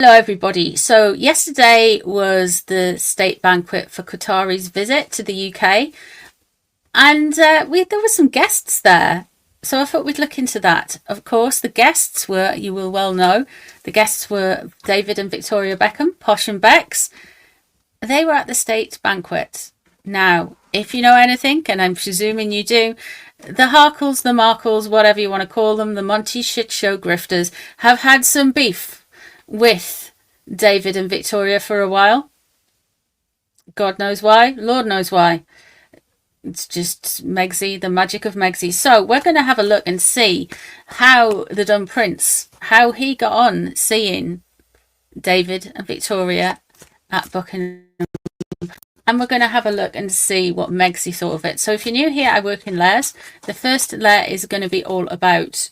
Hello everybody. So yesterday was the state banquet for Qatari's visit to the UK, and there were some guests there. So I thought we'd look into that. Of course, the guests were, you will well know, the guests were David and Victoria Beckham, Posh and Bex. They were at the state banquet. Now, if you know anything, and I'm presuming you do, the Harkles, the Markles, whatever you want to call them, the Monty shit show grifters, have had some beef with David and Victoria for a while. God knows why. Lord knows why. It's just Megsy, the magic of Megsy. So we're going to have a look and see how the Dumb Prince, how he got on seeing David and Victoria at Buckingham. And we're going to have a look and see what Megsy thought of it. So if you're new here, I work in layers. The first layer is going to be all about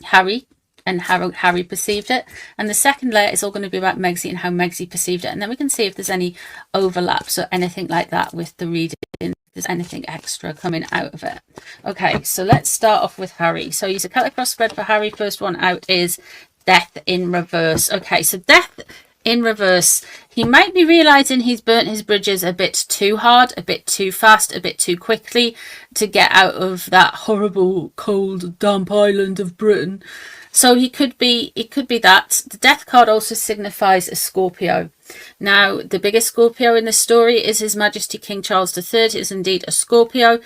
Harry and how Harry perceived it, and the second layer is all going to be about Megsy and how Megsy perceived it, and then we can see if there's any overlaps or anything like that with the reading, if there's anything extra coming out of it. Okay, so let's start off with Harry. So use a Celtic cross spread for Harry. First one out is Death in Reverse. Okay, so Death in Reverse, he might be realizing he's burnt his bridges a bit too hard, a bit too fast, a bit too quickly to get out of that horrible, cold, damp island of Britain. So it could be that. The Death card also signifies a Scorpio. Now, the biggest Scorpio in this story is His Majesty King Charles III. It is indeed a Scorpio.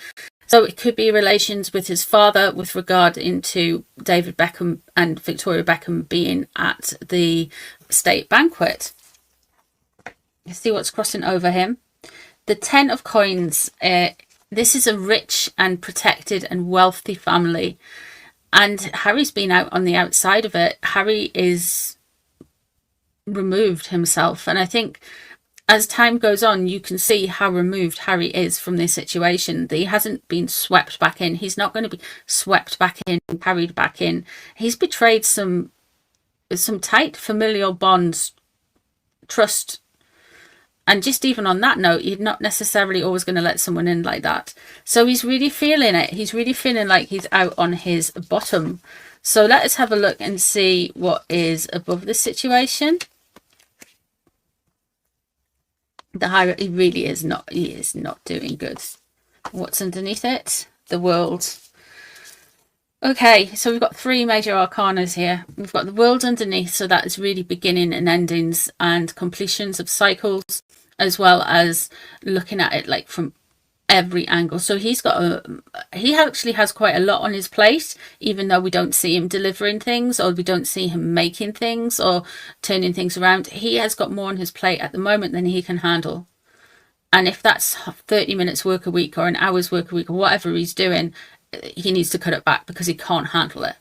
So it could be relations with his father with regard into David Beckham and Victoria Beckham being at the state banquet. Let's see what's crossing over him. The 10 of Coins. This is a rich and protected and wealthy family. And Harry's been out on the outside of it. Harry is removed himself. And I think as time goes on, you can see how removed Harry is from this situation. He hasn't been swept back in. He's not going to be swept back in, carried back in. He's betrayed some tight familial bonds, trust. And just even on that note, you're not necessarily always going to let someone in like that. So he's really feeling it. He's really feeling like he's out on his bottom. So let us have a look and see what is above the situation. The higher, he really is not. He is not doing good. What's underneath it? The World. Okay, so we've got three major arcanas here. We've got the World underneath, so that is really beginning and endings and completions of cycles, as well as looking at it like from every angle. So he actually has quite a lot on his plate, even though we don't see him delivering things, or we don't see him making things or turning things around. He has got more on his plate at the moment than he can handle. And if that's 30 minutes work a week or an hour's work a week or whatever he's doing, he needs to cut it back because he can't handle it.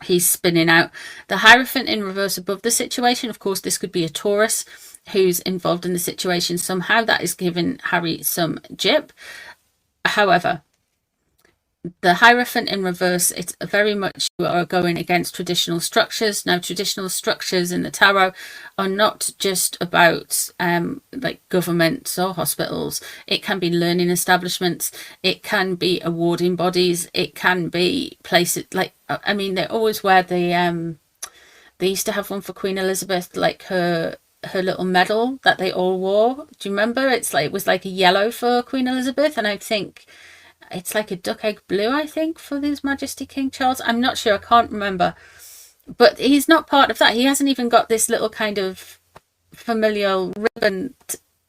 He's spinning out. The Hierophant in reverse above the situation. Of course, this could be a Taurus who's involved in the situation somehow. That is giving Harry some jip. However, the Hierophant in reverse, it's very much you are going against traditional structures. Now, traditional structures in the tarot are not just about like governments or hospitals. It can be learning establishments. It can be awarding bodies. It can be places like, I mean, they always wear the, they used to have one for Queen Elizabeth, like her little medal that they all wore. Do you remember? It was like a yellow for Queen Elizabeth, and I think it's like a duck egg blue, I think, for His Majesty King Charles. I'm not sure. I can't remember. But he's not part of that. He hasn't even got this little kind of familial ribbon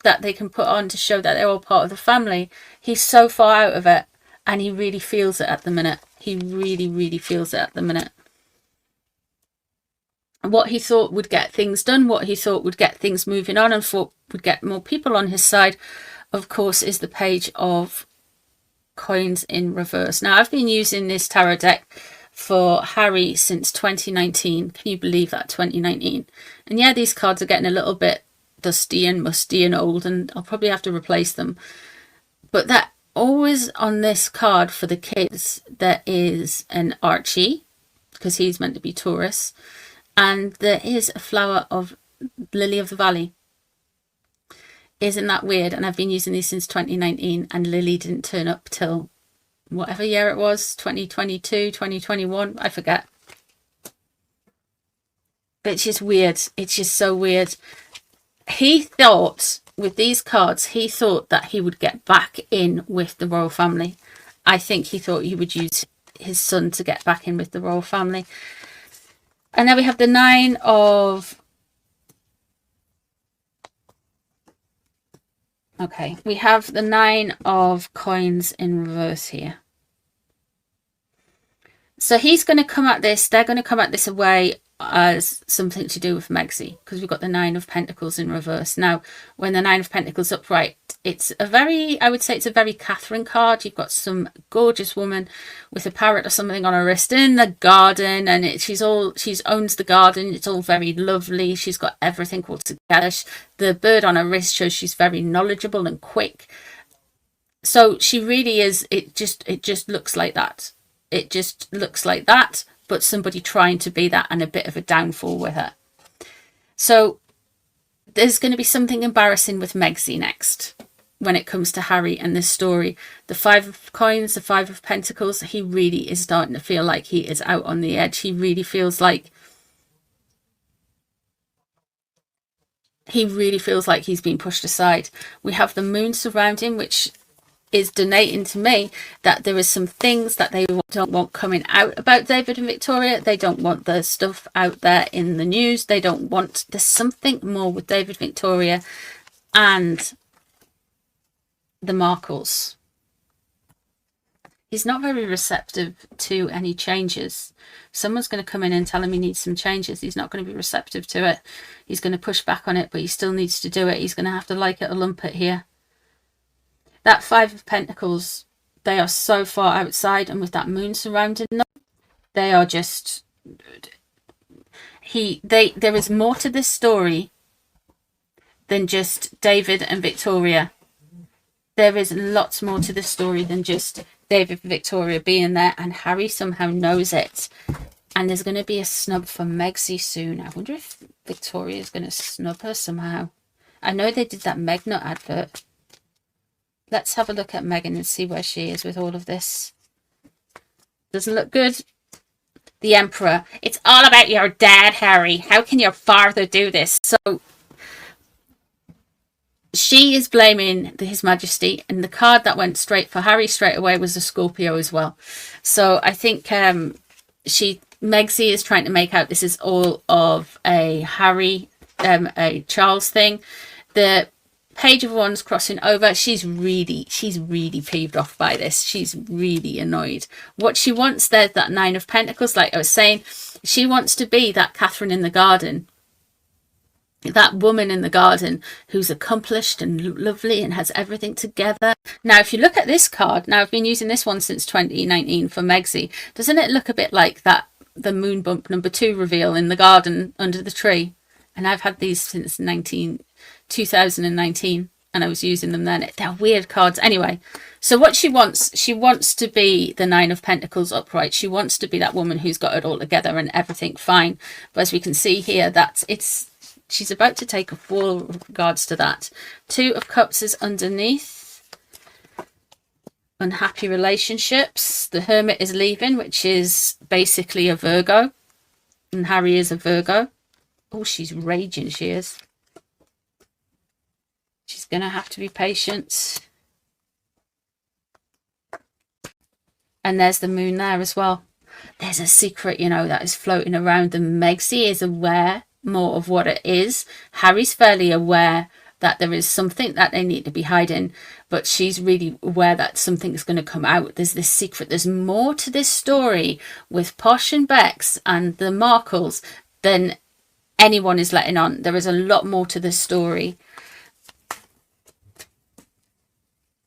that they can put on to show that they're all part of the family. He's so far out of it, and he really feels it at the minute. He really, really feels it at the minute. What he thought would get things done, what he thought would get things moving on and thought would get more people on his side, of course, is the Page of Coins in reverse. Now, I've been using this tarot deck for Harry since 2019. Can you believe that? 2019. And yeah, these cards are getting a little bit dusty and musty and old, and I'll probably have to replace them. But that always on this card for the kids, there is an Archie, because he's meant to be Taurus, and there is a flower of Lily of the Valley. Isn't that weird? And I've been using these since 2019, and Lily didn't turn up till whatever year it was, 2022, 2021, I forget. But it's just weird. It's just so weird. He thought, with these cards, he thought that he would get back in with the royal family. I think he thought he would use his son to get back in with the royal family. And then we have the 9 of... Okay, we have the 9 of coins in reverse here. So he's going to come at this, they're going to come at this away as something to do with Meghan, because we've got the 9 of Pentacles in reverse. Now, when the 9 of Pentacles upright, it's a very, I would say it's a very Catherine card. You've got some gorgeous woman with a parrot or something on her wrist in the garden, and she's owns the garden. It's all very lovely. She's got everything all together. The bird on her wrist shows she's very knowledgeable and quick. So she really is, it just looks like that. It just looks like that, but somebody trying to be that and a bit of a downfall with her. So there's going to be something embarrassing with Meghan next when it comes to Harry and this story. The 5 of coins, the 5 of pentacles, he really is starting to feel like he is out on the edge. He really feels like he's been pushed aside. We have the moon surrounding, which is donating to me that there is some things that they don't want coming out about David and Victoria. They don't want the stuff out there in the news. They don't want, there's something more with David, Victoria and the Markles. He's not very receptive to any changes. Someone's going to come in and tell him he needs some changes. He's not going to be receptive to it. He's going to push back on it, but he still needs to do it. He's going to have to like it or lump it here. That 5 of Pentacles, they are so far outside, and with that moon surrounding them, they are just... There is more to this story than just David and Victoria. There is lots more to this story than just David and Victoria being there, and Harry somehow knows it. And there's going to be a snub for Meghan soon. I wonder if Victoria is going to snub her somehow. I know they did that Meghan advert. Let's have a look at Meghan and see where she is with all of this. Doesn't look good. The Emperor. It's all about your dad, Harry. How can your father do this? So she is blaming His Majesty, and the card that went straight for Harry straight away was a Scorpio as well. So I think Meghan is trying to make out this is all of a Harry, a Charles thing. The Page of Wands crossing over. She's really peeved off by this. She's really annoyed. What she wants, there's that 9 of Pentacles, like I was saying. She wants to be that Catherine in the garden. That woman in the garden who's accomplished and lovely and has everything together. Now, if you look at this card, now I've been using this one since 2019 for Meghan. Doesn't it look a bit like that, the moon bump number 2 reveal in the garden under the tree? And I've had these since 2019, and I was using them then. They're weird cards. Anyway, so what she wants to be the 9 of Pentacles upright. She wants to be that woman who's got it all together and everything fine. But as we can see here, she's about to take a fall with regards to that. 2 of Cups is underneath. Unhappy relationships. The Hermit is leaving, which is basically a Virgo. And Harry is a Virgo. Oh, she's raging, she is. She's going to have to be patient. And there's the moon there as well. There's a secret, that is floating around them. Meghan is aware more of what it is. Harry's fairly aware that there is something that they need to be hiding, but she's really aware that something's going to come out. There's this secret. There's more to this story with Posh and Bex and the Markles than anyone is letting on. There is a lot more to this story.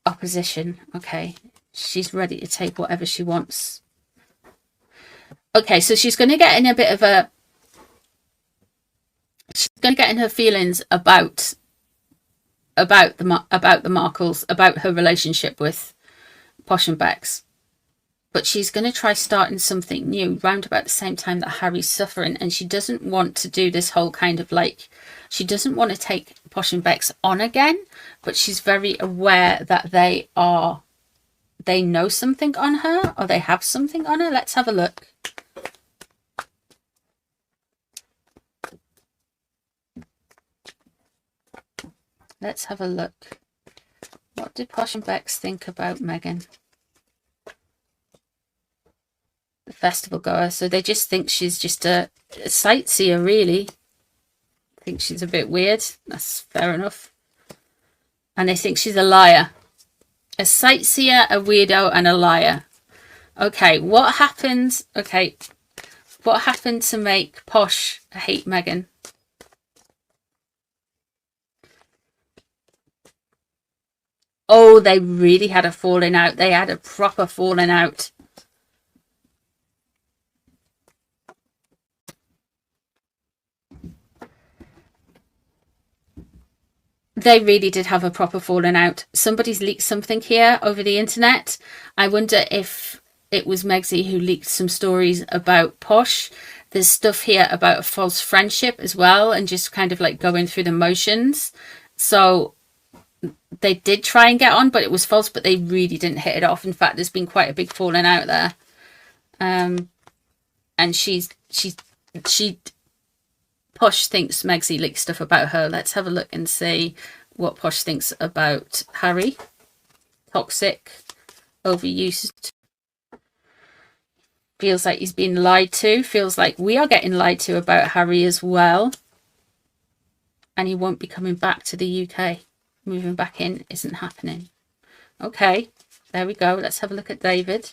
Opposition. Okay. She's ready to take whatever she wants. Okay, so she's going to get in a bit of a... She's going to get in her feelings about the Markles, about her relationship with Posh and Bex. But she's going to try starting something new round about the same time that Harry's suffering. And she doesn't want to do this whole kind of she doesn't want to take Posh and Bex on again. But she's very aware that they know something on her, or they have something on her. Let's have a look. Let's have a look. What did Posh and Bex think about Meghan? The festival goer. So they just think she's just a sightseer, really. Think she's a bit weird. That's fair enough. And they think she's a liar. A sightseer, a weirdo, and a liar. Okay, what happened? Okay, what happened to make Posh hate Meghan? Oh, they really had a falling out. They had a proper falling out. They really did have a proper falling out. Somebody's leaked something here over the internet. I wonder if it was Megzy who leaked some stories about Posh. There's stuff here about a false friendship as well, and just kind of like going through the motions. So they did try and get on, but it was false, but they really didn't hit it off. In fact, there's been quite a big falling out there. And Posh thinks Megzy leaked stuff about her. Let's have a look and see what Posh thinks about Harry. Toxic, overused. Feels like he's been lied to. Feels like we are getting lied to about Harry as well. And he won't be coming back to the UK. Moving back in isn't happening. Okay, there we go. Let's have a look at David.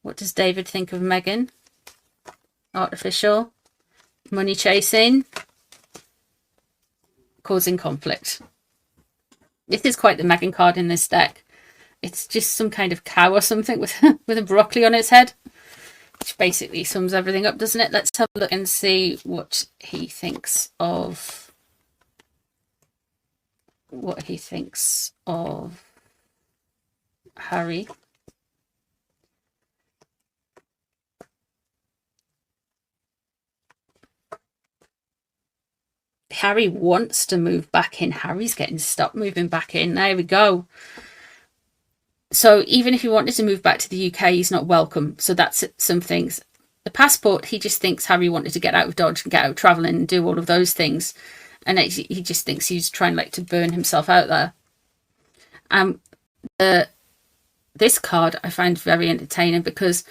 What does David think of Meghan? Artificial. Money chasing, causing conflict. This is quite the Meghan card in this deck. It's just some kind of cow or something with with a broccoli on its head, which basically sums everything up, doesn't it? Let's have a look and see what he thinks of Harry. Harry wants to move back in. Harry's getting stopped moving back in. There we go. So even if he wanted to move back to the UK, he's not welcome. So that's some things. The passport, he just thinks Harry wanted to get out of Dodge and get out travelling and do all of those things. And he just thinks he's trying like to burn himself out there. This card I find very entertaining because,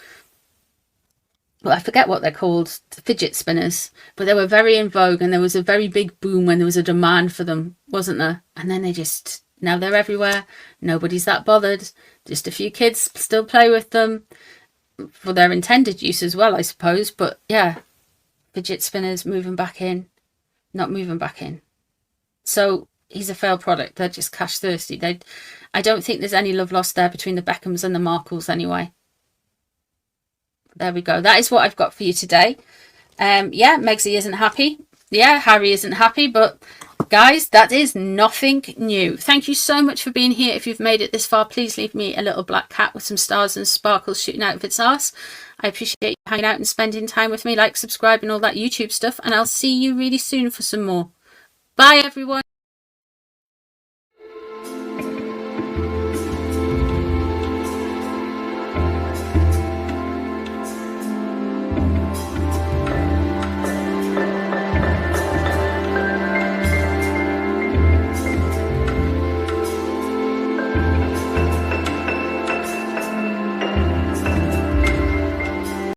well, I forget what they're called, the fidget spinners, but they were very in vogue and there was a very big boom when there was a demand for them, wasn't there? And then now they're everywhere. Nobody's that bothered. Just a few kids still play with them for their intended use as well, I suppose. But yeah, fidget spinners moving back in, not moving back in. So he's a failed product. They're just cash thirsty. I don't think there's any love lost there between the Beckhams and the Markles anyway. There we go. That is what I've got for you today. Yeah, Megzy isn't happy. Yeah, Harry isn't happy. But guys, that is nothing new. Thank you so much for being here. If you've made it this far, please leave me a little black cat with some stars and sparkles shooting out of its arse. I appreciate you hanging out and spending time with me. Like, subscribe and all that YouTube stuff. And I'll see you really soon for some more. Bye, everyone.